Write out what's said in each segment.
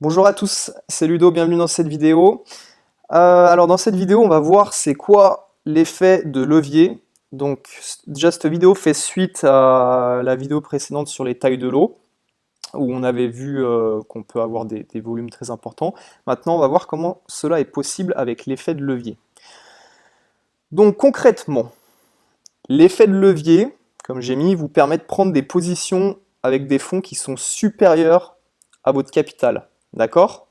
Bonjour à tous, c'est Ludo, bienvenue dans cette vidéo. Alors dans cette vidéo, on va voir c'est quoi l'effet de levier. Donc déjà cette vidéo fait suite à la vidéo précédente sur les tailles de l'eau, où on avait vu qu'on peut avoir des volumes très importants. Maintenant, on va voir comment cela est possible avec l'effet de levier. Donc concrètement, l'effet de levier, comme j'ai mis, vous permet de prendre des positions avec des fonds qui sont supérieurs à votre capital. D'accord?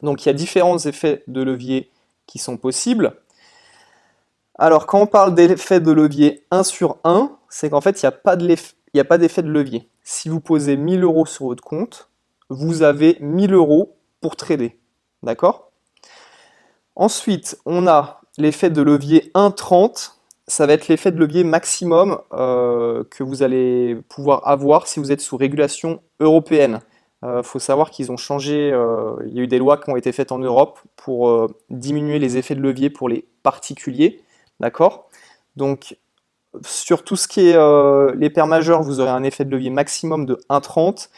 Donc il y a différents effets de levier qui sont possibles. Alors quand on parle d'effet de levier 1 sur 1, c'est qu'en fait il n'y a pas d'effet de levier. Si vous posez 1000 euros sur votre compte, vous avez 1000 euros pour trader. D'accord? Ensuite, on a l'effet de levier 1,30. Ça va être l'effet de levier maximum que vous allez pouvoir avoir si vous êtes sous régulation européenne. Faut savoir qu'ils ont changé, il y a eu des lois qui ont été faites en Europe pour diminuer les effets de levier pour les particuliers, d'accord? Donc sur tout ce qui est les paires majeures, vous aurez un effet de levier maximum de 1,30.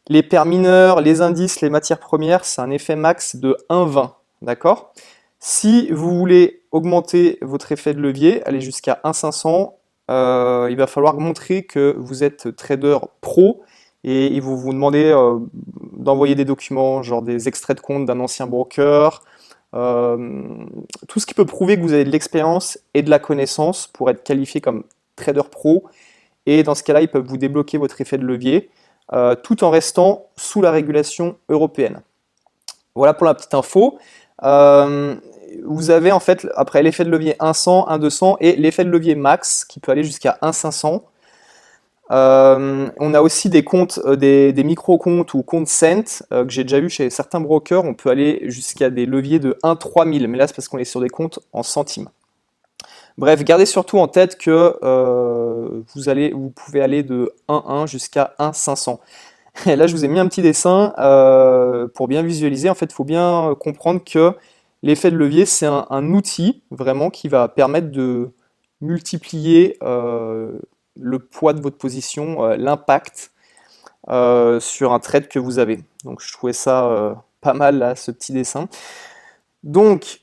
Les paires mineures, les indices, les matières premières, c'est un effet max de 1,20, d'accord? Si vous voulez augmenter votre effet de levier, aller jusqu'à 1,500, il va falloir montrer que vous êtes trader pro et ils vont vous demander d'envoyer des documents, genre des extraits de compte d'un ancien broker, euh, tout ce qui peut prouver que vous avez de l'expérience et de la connaissance pour être qualifié comme trader pro. Et dans ce cas-là, ils peuvent vous débloquer votre effet de levier tout en restant sous la régulation européenne. Voilà pour la petite info. Euh, Vous avez en fait après l'effet de levier 100, 1,200 et l'effet de levier max qui peut aller jusqu'à 1,500. On a aussi des comptes, des micro-comptes ou comptes cent que j'ai déjà vu chez certains brokers. On peut aller jusqu'à des leviers de 1,3000, mais là c'est parce qu'on est sur des comptes en centimes. Bref, gardez surtout en tête que vous pouvez aller de 1,1 jusqu'à 1,500. Et là, je vous ai mis un petit dessin pour bien visualiser. En fait, il faut bien comprendre que l'effet de levier, c'est un outil vraiment qui va permettre de multiplier le poids de votre position, l'impact sur un trade que vous avez. Donc, je trouvais ça pas mal, là, ce petit dessin. Donc,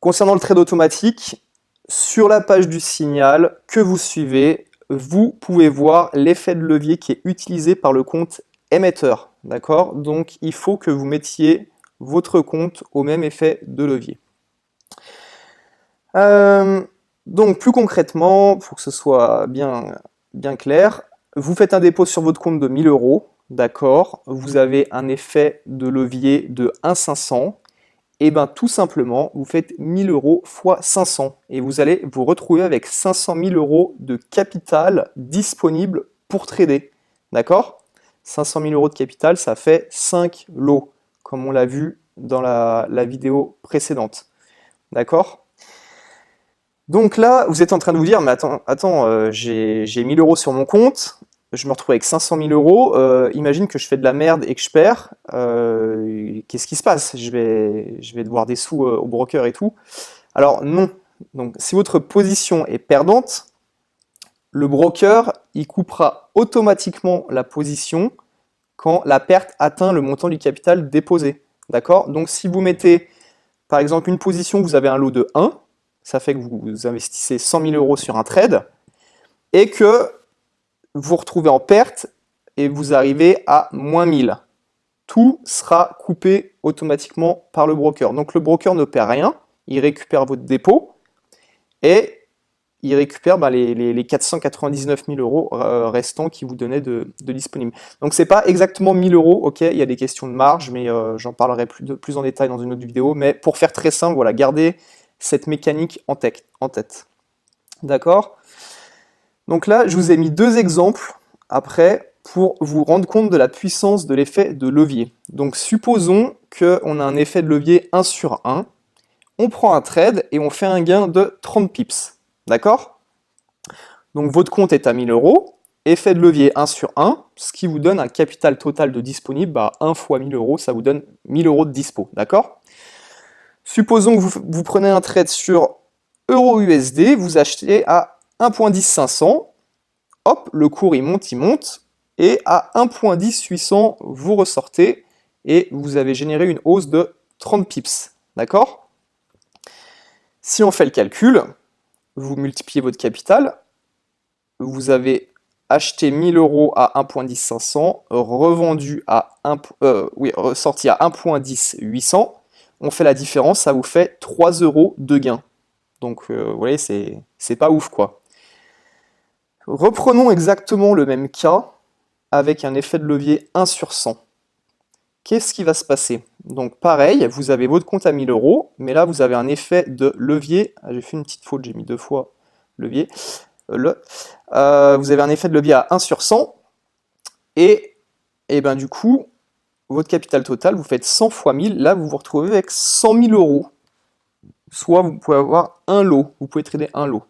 concernant le trade automatique, sur la page du signal que vous suivez, vous pouvez voir l'effet de levier qui est utilisé par le compte émetteur. D'accord? Donc il faut que vous mettiez votre compte au même effet de levier. Euh, donc plus concrètement, pour que ce soit bien clair, vous faites un dépôt sur votre compte de 1000 euros. D'accord? Vous avez un effet de levier de 1,500. Et bien tout simplement, vous faites 1000 euros x 500 et vous allez vous retrouver avec 500 000 euros de capital disponible pour trader. D'accord? 500 000 euros de capital, ça fait 5 lots, comme on l'a vu dans la vidéo précédente. D'accord? Donc là, vous êtes en train de vous dire, mais attends, j'ai 1000 euros sur mon compte, je me retrouve avec 500 000 euros, imagine que je fais de la merde et que je perds, qu'est-ce qui se passe? Je vais devoir des sous au broker et tout. Alors non. Donc si votre position est perdante, le broker, il coupera automatiquement la position quand la perte atteint le montant du capital déposé. D'accord? Donc si vous mettez, par exemple, une position, vous avez un lot de 1, ça fait que vous investissez 100 000 euros sur un trade, et que vous retrouvez en perte et vous arrivez à moins 1000. Tout sera coupé automatiquement par le broker. Donc le broker ne perd rien, il récupère votre dépôt et il récupère les 499 000 euros restants qui vous donnaient de disponible. Donc c'est pas exactement 1000 euros, ok, il y a des questions de marge, mais j'en parlerai plus en détail dans une autre vidéo. Mais pour faire très simple, voilà, gardez cette mécanique en tête. D'accord? Donc là, je vous ai mis deux exemples après pour vous rendre compte de la puissance de l'effet de levier. Donc supposons qu'on a un effet de levier 1 sur 1, on prend un trade et on fait un gain de 30 pips. D'accord? Donc votre compte est à 1000 euros, effet de levier 1 sur 1, ce qui vous donne un capital total de disponible, 1 fois 1000 euros, ça vous donne 1000 euros de dispo. D'accord? Supposons que vous prenez un trade sur euro USD, vous achetez à 1.10500, hop, le cours il monte, et à 1.10800, vous ressortez, et vous avez généré une hausse de 30 pips. D'accord? Si on fait le calcul, vous multipliez votre capital, vous avez acheté 1000 € à 1.10500, revendu à ressorti à 1.10800, on fait la différence, ça vous fait 3 € de gain. Donc vous voyez, c'est pas ouf quoi. Reprenons exactement le même cas avec un effet de levier 1 sur 100. Qu'est-ce qui va se passer? Donc pareil, vous avez votre compte à 1000 €, mais là vous avez un effet de levier. J'ai fait une petite faute, j'ai mis 2 fois levier. Vous avez un effet de levier à 1 sur 100, et ben du coup, votre capital total, vous faites 100 fois 1000, là vous vous retrouvez avec 100 000 €. Soit vous pouvez avoir un lot, vous pouvez trader un lot.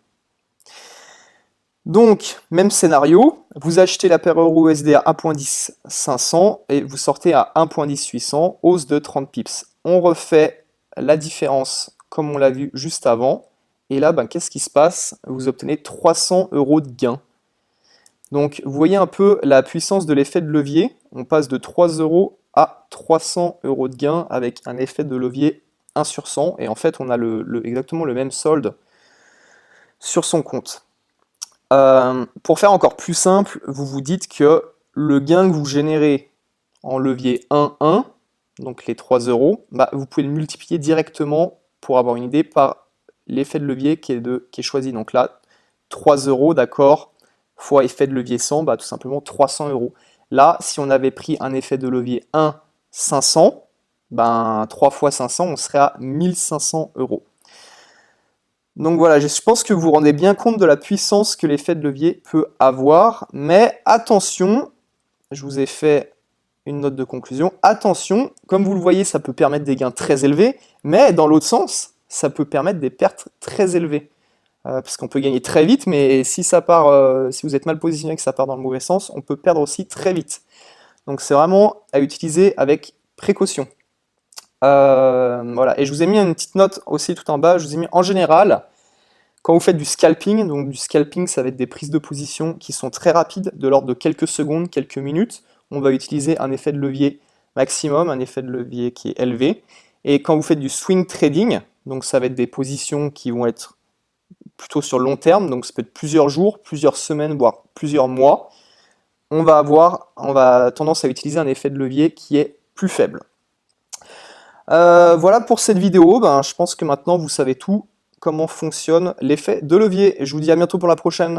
Donc, même scénario, vous achetez la paire euro-USD à 1.10 500 et vous sortez à 1.10 800, hausse de 30 pips. On refait la différence comme on l'a vu juste avant, et là, qu'est-ce qui se passe? Vous obtenez 300 € de gain. Donc, vous voyez un peu la puissance de l'effet de levier. On passe de 3 € à 300 € de gain avec un effet de levier 1 sur 100, et en fait, on a exactement le même solde sur son compte. Pour faire encore plus simple, vous vous dites que le gain que vous générez en levier 1,1, donc les 3 €, vous pouvez le multiplier directement pour avoir une idée par l'effet de levier qui est choisi. Donc là, 3 €, d'accord, fois effet de levier 100, tout simplement 300 €. Là, si on avait pris un effet de levier 1, 500, 3 fois 500, on serait à 1500 €. Donc voilà, je pense que vous vous rendez bien compte de la puissance que l'effet de levier peut avoir, mais attention, je vous ai fait une note de conclusion, attention, comme vous le voyez, ça peut permettre des gains très élevés, mais dans l'autre sens, ça peut permettre des pertes très élevées. Parce qu'on peut gagner très vite, mais si ça part, si vous êtes mal positionné et que ça part dans le mauvais sens, on peut perdre aussi très vite. Donc c'est vraiment à utiliser avec précaution. Voilà, et je vous ai mis une petite note aussi tout en bas, je vous ai mis en général, quand vous faites du scalping, donc du scalping ça va être des prises de position qui sont très rapides, de l'ordre de quelques secondes, quelques minutes, on va utiliser un effet de levier maximum, un effet de levier qui est élevé, et quand vous faites du swing trading, donc ça va être des positions qui vont être plutôt sur long terme, donc ça peut être plusieurs jours, plusieurs semaines, voire plusieurs mois, on va tendance à utiliser un effet de levier qui est plus faible. Voilà pour cette vidéo, je pense que maintenant vous savez tout comment fonctionne l'effet de levier. Je vous dis à bientôt pour la prochaine.